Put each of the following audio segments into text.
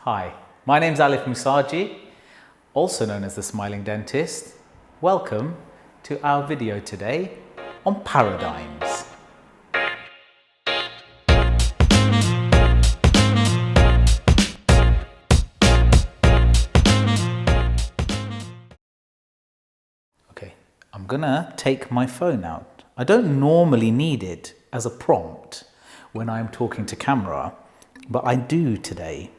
Hi, my name's Alif Musaji, also known as the Smiling Dentist. Welcome to our video today on paradigms. Okay, I'm gonna take my phone out. I don't normally need it as a prompt when I'm talking to camera, but I do today.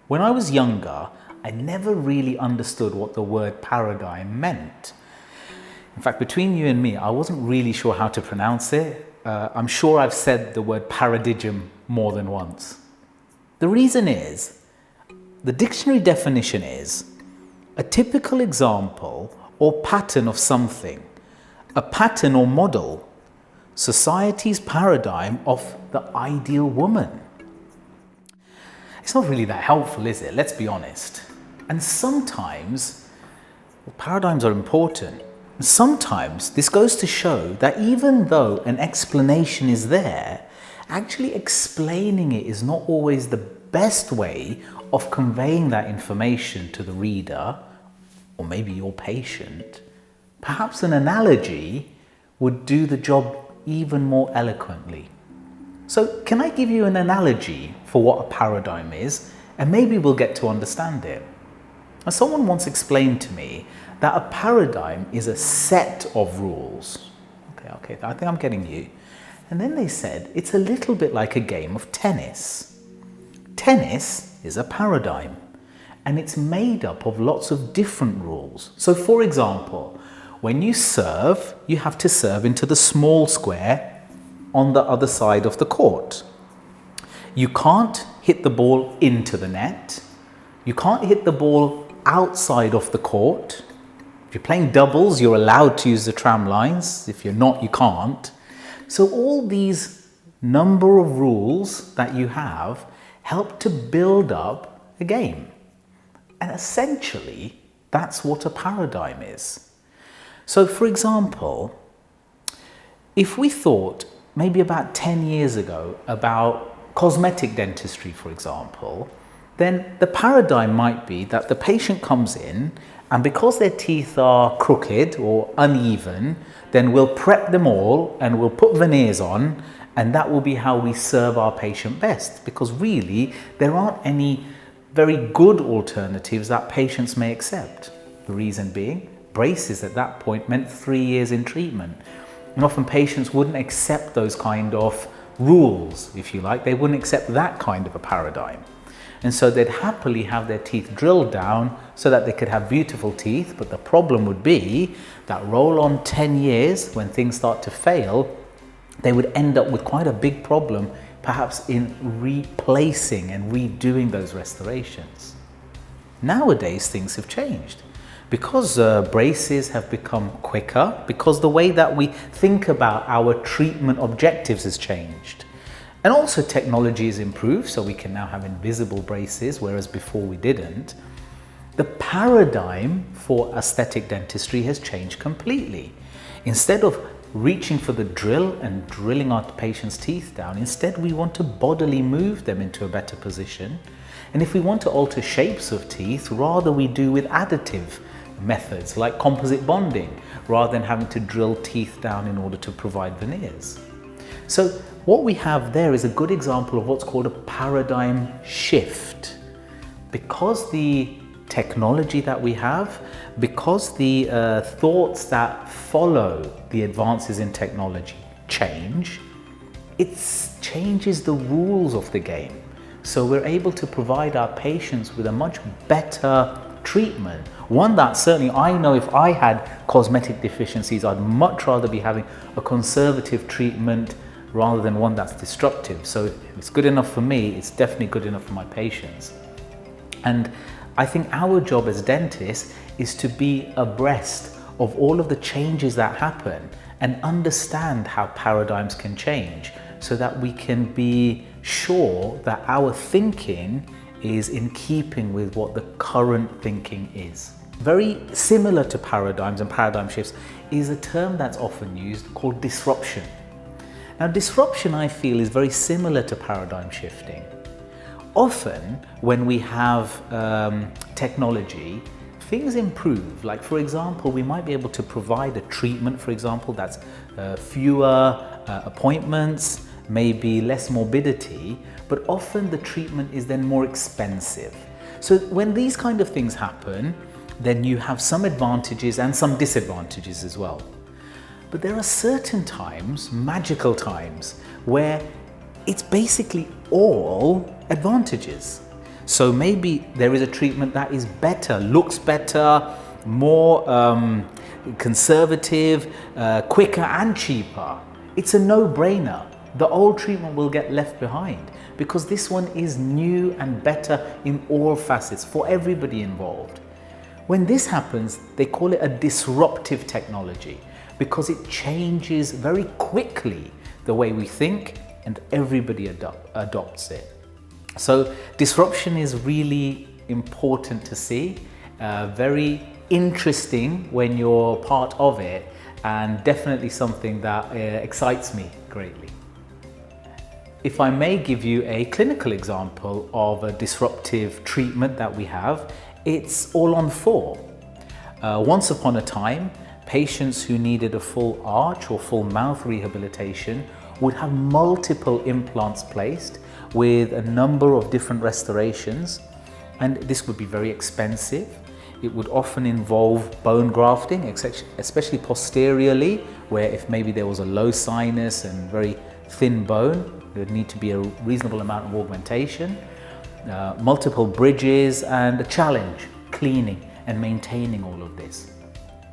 When I was younger, I never really understood what the word paradigm meant. In fact, between you and me, I wasn't really sure how to pronounce it. I'm sure I've said the word paradigm more than once. The reason is, the dictionary definition is a typical example or pattern of something, a pattern or model, society's paradigm of the ideal woman. It's not really that helpful, is it? Let's be honest. And sometimes, paradigms are important. Sometimes this goes to show that even though an explanation is there, actually explaining it is not always the best way of conveying that information to the reader, or maybe your patient. Perhaps an analogy would do the job even more eloquently. So can I give you an analogy for what a paradigm is, and maybe we'll get to understand it. Now, someone once explained to me that a paradigm is a set of rules. Okay, I think I'm getting you. And then they said it's a little bit like a game of tennis. Tennis is a paradigm, and it's made up of lots of different rules. So for example, when you serve, you have to serve into the small square on the other side of the court. You can't hit the ball into the net. You can't hit the ball outside of the court. If you're playing doubles, you're allowed to use the tram lines. If you're not, you can't. So all these number of rules that you have help to build up a game. And essentially, that's what a paradigm is. So for example, if we thought maybe about 10 years ago about cosmetic dentistry, for example, then the paradigm might be that the patient comes in and because their teeth are crooked or uneven, then we'll prep them all and we'll put veneers on, and that will be how we serve our patient best, because really there aren't any very good alternatives that patients may accept. The reason being, braces at that point meant 3 years in treatment. And often patients wouldn't accept those kind of rules, if you like. They wouldn't accept that kind of a paradigm. And so they'd happily have their teeth drilled down so that they could have beautiful teeth. But the problem would be that roll on 10 years, when things start to fail, they would end up with quite a big problem, perhaps in replacing and redoing those restorations. Nowadays, things have changed. Because braces have become quicker, because the way that we think about our treatment objectives has changed. And also technology has improved, so we can now have invisible braces, whereas before we didn't. The paradigm for aesthetic dentistry has changed completely. Instead of reaching for the drill and drilling our patient's teeth down, instead we want to bodily move them into a better position. And if we want to alter shapes of teeth, rather we do with additive methods like composite bonding, rather than having to drill teeth down in order to provide veneers. So what we have there is a good example of what's called a paradigm shift. Because the technology that we have, because the thoughts that follow the advances in technology change, it changes the rules of the game. So we're able to provide our patients with a much better treatment. One that certainly I know if I had cosmetic deficiencies, I'd much rather be having a conservative treatment rather than one that's destructive. So if it's good enough for me, it's definitely good enough for my patients. And I think our job as dentists is to be abreast of all of the changes that happen and understand how paradigms can change so that we can be sure that our thinking is in keeping with what the current thinking is. Very similar to paradigms and paradigm shifts is a term that's often used called disruption. Now disruption, I feel, is very similar to paradigm shifting. often when we have technology, things improve. Like for example, we might be able to provide a treatment, for example, that's fewer appointments, maybe less morbidity, but often the treatment is then more expensive. So when these kind of things happen, then you have some advantages and some disadvantages as well. But there are certain times, magical times, where it's basically all advantages. So maybe there is a treatment that is better, looks better, more conservative, quicker and cheaper. It's a no-brainer. The old treatment will get left behind because this one is new and better in all facets for everybody involved. When this happens, they call it a disruptive technology because it changes very quickly the way we think and everybody adopts it. So disruption is really important to see, very interesting when you're part of it, and definitely something that excites me greatly. If I may give you a clinical example of a disruptive treatment that we have, it's All-on-4. Once upon a time, patients who needed a full arch or full mouth rehabilitation would have multiple implants placed with a number of different restorations, and this would be very expensive. It would often involve bone grafting, especially posteriorly, where if maybe there was a low sinus and very thin bone, there would need to be a reasonable amount of augmentation, multiple bridges, and a challenge cleaning and maintaining all of this.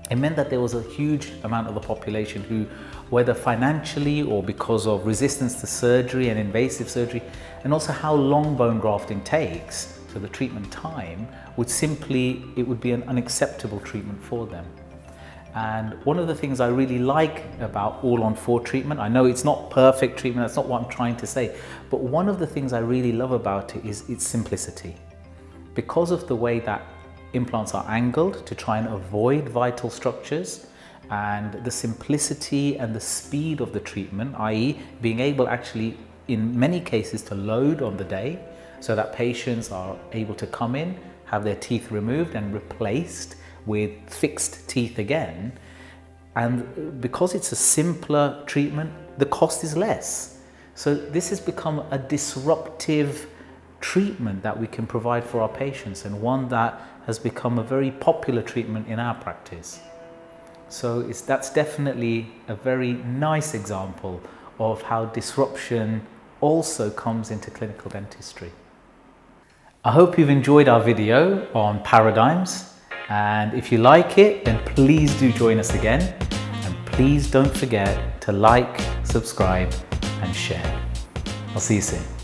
It meant that there was a huge amount of the population who, whether financially or because of resistance to surgery and invasive surgery, and also how long bone grafting takes, so the treatment time, it would be an unacceptable treatment for them. And one of the things I really like about All-on-4 treatment, I know it's not perfect treatment, that's not what I'm trying to say, but one of the things I really love about it is its simplicity. Because of the way that implants are angled to try and avoid vital structures, and the simplicity and the speed of the treatment, i.e. being able actually in many cases to load on the day so that patients are able to come in, have their teeth removed and replaced with fixed teeth again. And because it's a simpler treatment, the cost is less. So this has become a disruptive treatment that we can provide for our patients, and one that has become a very popular treatment in our practice. So that's definitely a very nice example of how disruption also comes into clinical dentistry. I hope you've enjoyed our video on paradigms, and if you like it, then please do join us again, and please don't forget to like, subscribe and share. I'll see you soon.